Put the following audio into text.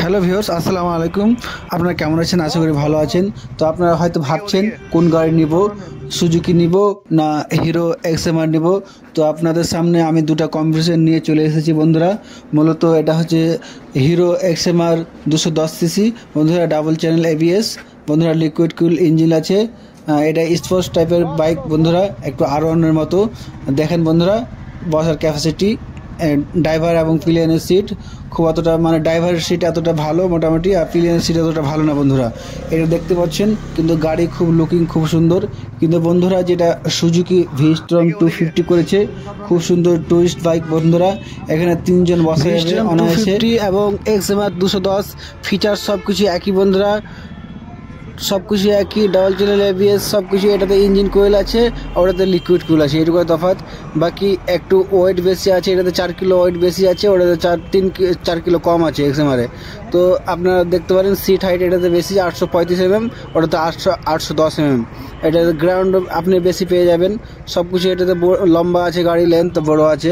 Hello viewers, আসসালামু আলাইকুম। আপনারা কেমন আছেন? আশা করি ভালো আছেন। তো আপনারা হয়তো ভাবছেন কোন গাড়ি নিব, সুজুকি নিব না হিরো এক্সএমআর নিব। তো আপনাদের সামনে আমি দুটো কম্পিটিশন নিয়ে চলে এসেছি বন্ধুরা। মূলত এটা হচ্ছে হিরো এক্সএমআর 210 সিসি বন্ধুরা, ডাবল চ্যানেল এবিএস বন্ধুরা, লিকুইড কুল ইঞ্জিন আছে। এটা স্পোর্টস টাইপের বাইক বন্ধুরা, একটু R1-এর মতো। দেখেন বন্ধুরা, বসার ক্যাপাসিটি, ড্রাইভার এবং পিলিয়নের সিট খুব অতটা, মানে ড্রাইভারের সিট এতটা ভালো মোটামুটি, আর পিলিয়নের সিট এতটা ভালো না বন্ধুরা। এটা দেখতে পাচ্ছেন, কিন্তু গাড়ি খুব লুকিং খুব সুন্দর। কিন্তু বন্ধুরা, যেটা সুজুকি ভি-স্ট্রং 250 করেছে, খুব সুন্দর টুরিস্ট বাইক বন্ধুরা। এখানে তিনজন বসে যাবে অনায়াসে। এবং এক্সএমআর 210 ফিচার সব কিছু একই বন্ধুরা, সব কিছু একই, ডাবল চ্যানেল এবিএস সব কিছু। এটাতে ইঞ্জিন কোয়েল আছে, ওটাতে লিকুইড কুল আছে, এটুকু তফাৎ। বাকি একটু ওয়েট বেশি আছে, এটাতে 4 কিলো ওয়েট বেশি আছে, ওটাতে 4 কিলো কম আছে এক্সএমআরে। তো আপনারা দেখতে পারেন সিট হাইট এটাতে বেশি 835 mm, ওটাতে 810 mm। এটাতে গ্রাউন্ড আপনি বেশি পেয়ে যাবেন। সব কিছু এটাতে লম্বা আছে, গাড়ি লেন্থ বড় আছে।